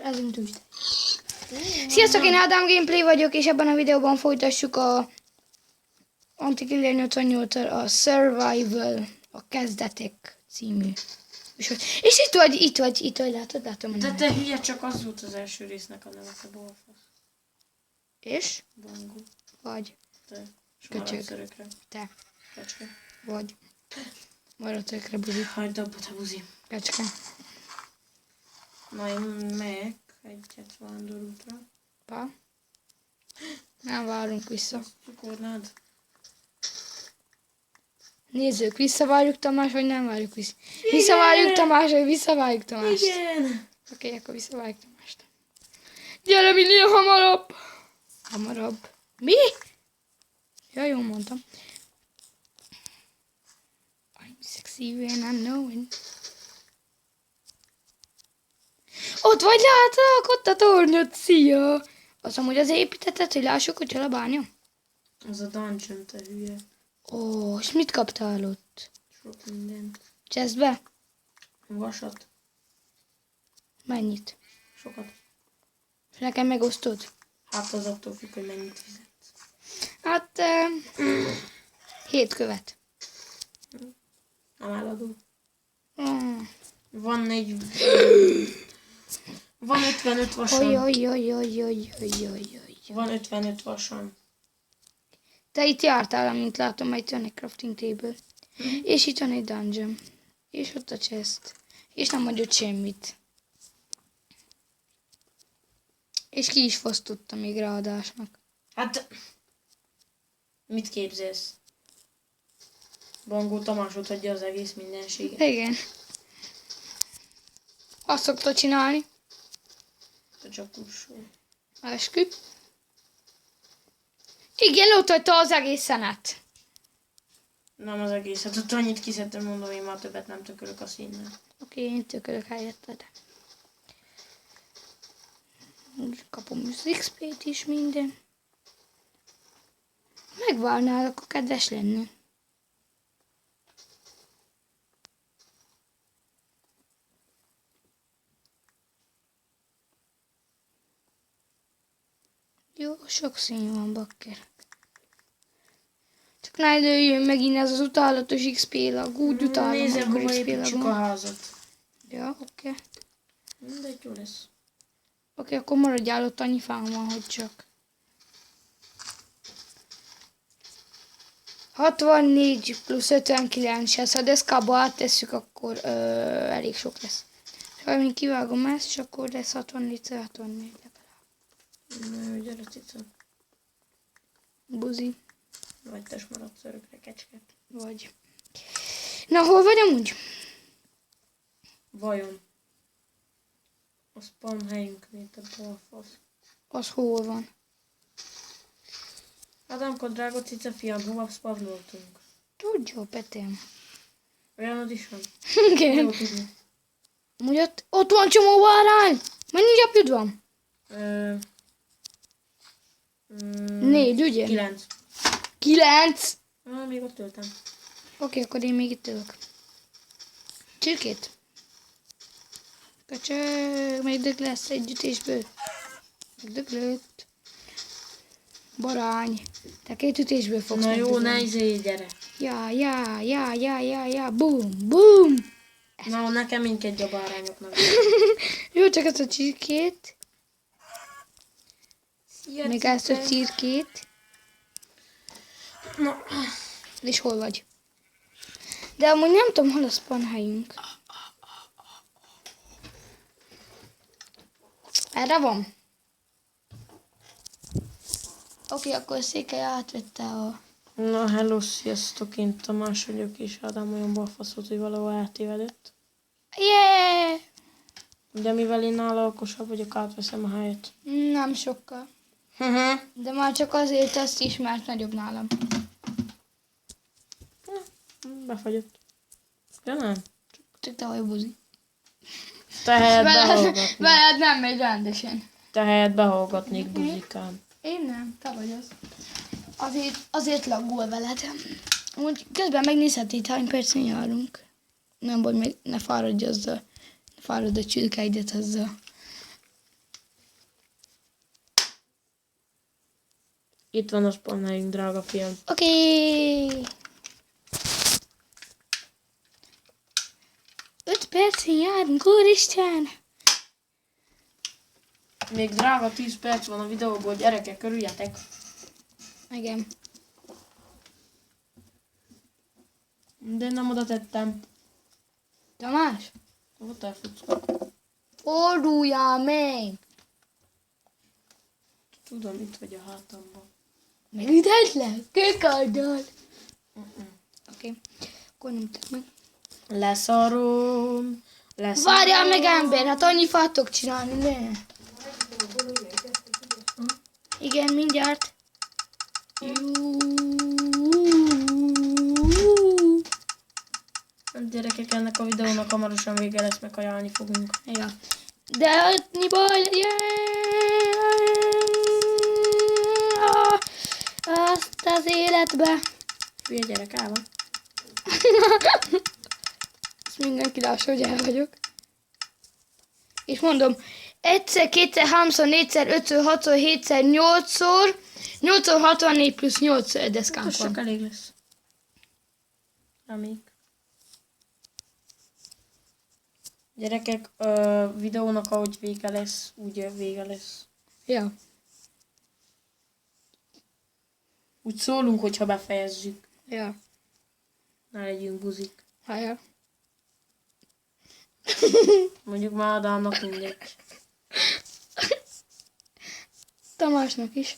ezen tűzde. Sziasztok, én Ádám Gameplay vagyok, és ebben a videóban folytassuk a Antikiller 88 a Survival, a Kezdetek című. És itt vagy, látom. De te hülye, csak az volt az első résznek a neve, a balfasz. És? Bongó. Vagy. Te. Köcsög. Te. Kecske. Vagy. Maradszökre buzi. Hagyd abba, te buzi. Kecske. Na, én megyek egyet vándorútra. Pa. Nem várunk vissza. Cukornád. Nézzük, visszavárjuk Tamás, vagy nem várjuk vissza? Visszavárjuk Tamás, vagy visszavárjuk Tamást? Igen. Oké, akkor visszavárjuk Tamást. Gyere minél hamarabb! Hamarabb. Mi? Ja, jól mondtam. I'm sexy when I'm knowing. Ott vagy, látok, ott a tornyot, szia! Az amúgy az építetted, hogy lássuk, hogy hol a bánya? Az a dungeon, te hülye. Ó, és mit kaptál ott? Sok mindent. Chestbe? Vasat. Mennyit? Sokat. És nekem megosztod? Hát az attól függ, hogy mennyit fizetsz. Hát, 7 követ. Nem eladó. Mm. Van 55 vasom. Oj. Van 55 vasom. Te itt jártál, amint látom, itt van egy crafting table. És itt van egy dungeon. És ott a chest. És nem mondott semmit. És ki is fosztotta még ráadásnak. Hát... Mit képzelsz? Bongó Tamás ott adja az egész mindenséget. Igen. Azt szokta csinálni. Te csak kussol. Eskü. Igen, ott hagyta az egészenet. Nem az egészet. Ott annyit kiszedtem, mondom, én már többet nem tökölök a színnel. Oké, én tökölök helyetted. Kapom az XP-t is minden. Megválnál, akkor kedves lenne. Jó, sok szín van, bakker. Csak ne lőjön megint ez az utálatos XP-lag. Úgy utálom, Nézzem, amikor hova XP-lag építsük a van. házat. Ja, oké. Mindegy, jó lesz. Oké, akkor maradjál ott, annyi fám van, hogy csak. 64 plusz 59, ha a deszkába áttesszük, akkor elég sok lesz. Ha én kivágom ezt, és akkor lesz 64 legalább. Na, gyere, cica. Buzi. Vagy tess maradsz örökre, kecske. Vagy. Na, hol vagy amúgy? Vajon? A spawn helyünk, mint a balfasz. Az hol van? Adamka, drága cica fiam, hova spawnoltunk? Tudja, Petém. Olyanod is van? Igen. Jó tudni. Amúgy ott van csomó bárány. Mennyi gyapjud van? 4, ugye? 9. 9. Még ott töltem. Oké, akkor én még itt ülök. Csirkét. Köcsög, megdög lesz egy ütésből. Megdöglött. Barány. Te 2 ütésből fogsz Na jó, megdögleni. ne izé, gyere. Ja. Boom. Na, nekem mindkegy a bárányoknak. Jó, csak ezt a csirkét. Szia, Még ezt a csirkét. Na, És hol vagy? De amúgy nem tudom, hol a spawn helyünk. Erre van? Oké, akkor Székely átvette a... na hello, sziasztok, én Tamás vagyok, és Ádám olyan balfaszott, hogy valahol eltévedett. Yeah! De mivel én nála okosabb vagyok, átveszem a helyet. Nem sokkal. De már csak azért ezt is, mert nagyobb nálam. Befagyott. Ja nem? Csak te vagy buzi. Te helyet behallgatnék. Veled nem megy rendesen. Te helyet behallgatnék, buzikám. Én nem, te vagy az. Azért laggol veled. Úgy közben megnézheted, hány percen járunk. Nem baj, meg ne fáradj azzal. Ne fáradj a csülkeidet azzal. Itt van a spawnerünk, drága fiam. Oké. 5 percen járunk, úristen. Még drága 10 perc van a videóból, gyerekek, örüljetek. Igen. De nem oda tettem. Tamás? Ott elfutsz. Forduljál meg! Tudom, itt vagy a hátamban. Megüthetlek? Kökarddal. Oké. Akkor nem tett meg. Leszarom. Várjál meg, ember, hát annyi fát tudok csinálni, ne. Igen, mindjárt. Gyerekek, ennek a videónak hamarosan vége lesz, meg ajánlni fogunk. Ja. De annyi baj legyen. Azt az életbe. Hülye gyerek, el van. Ezt mindenki lássa, hogy el vagyok. És mondom, 1-szer, 2-szer, 3-szor, 4-szer, 5-ször, 6-szor, 7-szer, 8-szor, 8-szor 64 plusz 8 deszkánk Az van. csak elég lesz. Reméljük. Gyerekek, videónak ahogy vége lesz, úgy vége lesz. Ja. Úgy szólunk, hogyha befejezzük. Ja. Ne legyünk buzik. Ja. Mondjuk már Adámnak mindegy. Tamásnak is.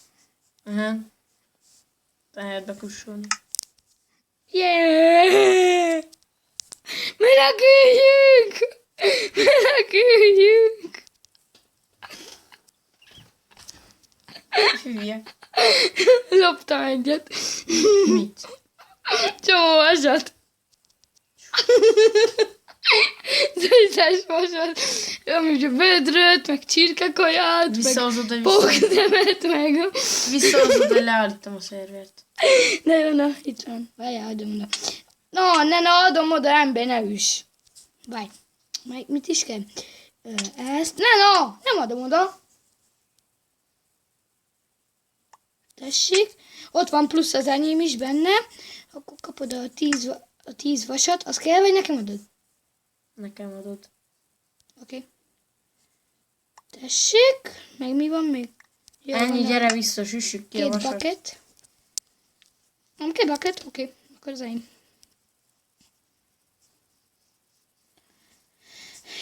Tehet bekussolni. Yeah! Meneküljünk! Meneküljünk! Hülye. Loptam egyet. Mit? Csomó vasat. Zöldes vasat. Amúgy bödröt, meg csirkekaját, meg Visszahozod, hogy póknemet, meg... Visszahozod, hogy leállítom a szervert. De jó, na, itt van. Várjál, adom oda. Na, adom oda, ember, ne üss. Várj. Mit is kell? Ezt. Nem adom oda. Tessék. Ott van plusz az enyém is benne. Akkor kapod a 10 vasat. Az kell, vagy nekem adod? Nekem adod. Oké. Tessék. Meg mi van még? Ja, Ennyi, van gyere vissza, süssük ki a 2 vasat. bucket. Nem kell bucket? Oké. Akkor az enyém.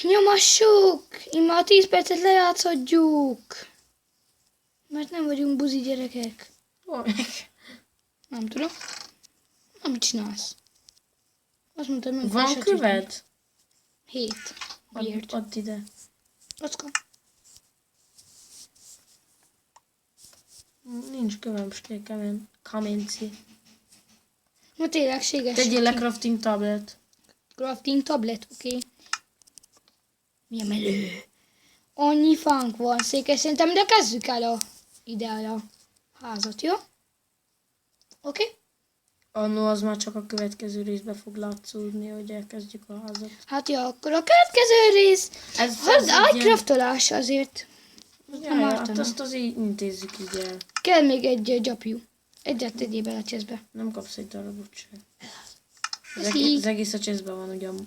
Nyomassuk! Ima a 10 percet lejátszhatjuk. Mert nem vagyunk buzi gyerekek. Nem tudom. Na, mit csinálsz? Azt mondtad, hogy Van köved? 7. Miért? Add ide. Ocska. Nincs kövem, stékemen. Kamenci. Na tényleg, séges. Tegyél le crafting tablet. Crafting tablet, oké. Mi a melő? Annyi fánk van, székes, szerintem, de kezdjük el ide a házat, jó? Oké? Annó az már csak a következő részbe fog látszódni, hogy elkezdjük a házat. Hát jó, akkor a következő rész. Ez Az egy ilyen- iCraftolás azért. Ja, nem hát ártana. azt azért intézzük így el. Kell még egy gyapjú. Egyet tegyél bele a chestbe. Nem kapsz egy darabot sem. Köszi. Az egész a chestben van ugyan.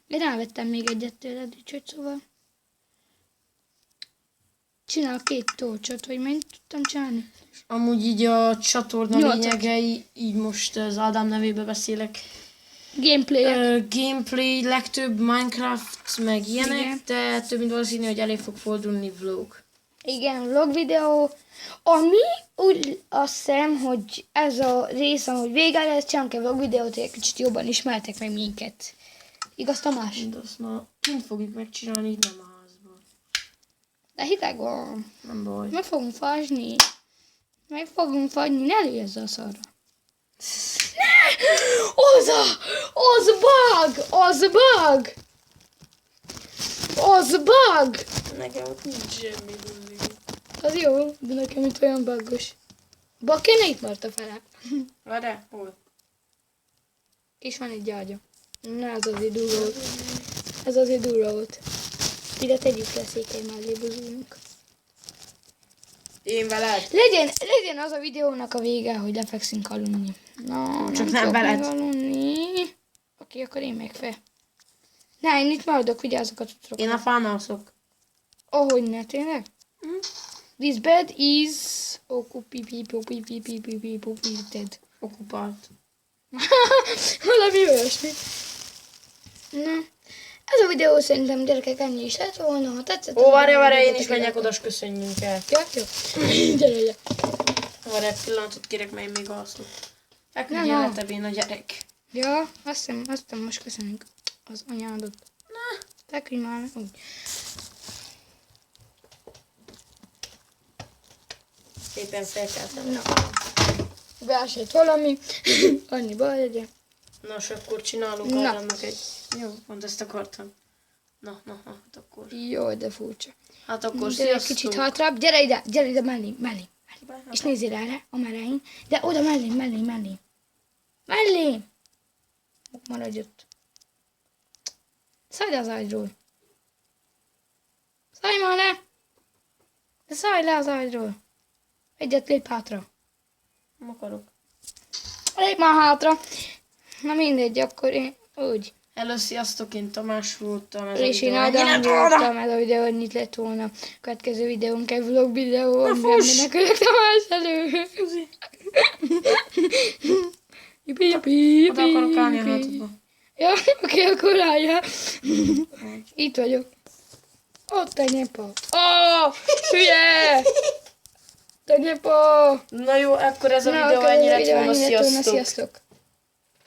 Én elvettem még egyet tőled, úgyhogy szóval. Csinál 2 torcsot, vagy mennyit tudtam csinálni? Amúgy így a csatorna 8-at. lényegei, így most az Ádám nevébe beszélek. Gameplay. Gameplay, legtöbb Minecraft, meg ilyenek, Igen. de több mint valószínű, hogy elé fog fordulni vlog. Igen, vlog videó. Ami úgy azt hiszem, hogy ez a rész, ahogy vége lesz, csinálunk egy vlog videót, hogy egy kicsit jobban ismertek meg minket. Igaz, Tamás? De azt már kint fogjuk megcsinálni, így nem a házban. De hideg van. Nem baj. Meg fogunk fagyni. Meg fogunk fagyni, ne lőj ezzel a szarra. Ne! Az bug! Az bug! Nekem ott nincs semmi bőle. Az jó, de nekem itt olyan buggos. Bakéne itt maradt a fele. Várjál, hol? És van egy ágya. Na, ez azért durva volt. Ez azért durva volt. Ide tegyük le székely mellé buzuljunk. Én veled? Legyen az a videónak a vége, hogy lefekszünk aludni. Na, Csak nem tudok veled. még aludni. Oké, akkor én meg fel. Ne, én itt maradok, vigyázzak a cuccokra. Én a fán alszok. Ahogy ne, tényleg? This bed is occupied. Okupált. Valami olyasmi. Na, ez a videó szerintem gyerekek ennyi is lett volna. Ha tetszett... Ó, várja, én is menjek oda, s köszönjünk el. Jó. Gyere. Várja, egy pillanatot kérek, mert én még alszok. Feküdj Na. életebén a gyerek. Ja, azt hiszem most köszönünk az anyádot. Na, feküdj már meg úgy. Szépen felkeltem. Na, beesett valami, annyi baj legyen. Nos, akkor csinálunk Na. Ádámnak egy... Jó, pont ezt akartam. Na, hát akkor... Jó, de furcsa. Hát akkor Gyere egy kicsit sziasztok. hátrább, gyere ide mellé. És nézzél erre, amerre de oda mellé. Maradj ott. Szállj le az ágyról. Szállj már le! De szállj le az ágyról. Egyet lép hátra. Nem akarok. Lép már hátra. Na mindegy, akkor én úgy. Hello, sziasztok, én Tamás voltam. Ez És én videó Ádám ennyi lett volna. voltam, ez a videó annyit lett volna. Következő videónk egy vlog videó, amiben fuss! menekülök Tamás elő. Jupi. Oda akarok állni a hátadba. Ja, oké, akkor álljál. Itt vagyok. Ott tenyepa. Hülye! Tenyepa! Na jó, akkor ez a Na, videó akkor ennyi ez a lett videó volna, ennyi lett volna, sziasztok. sziasztok.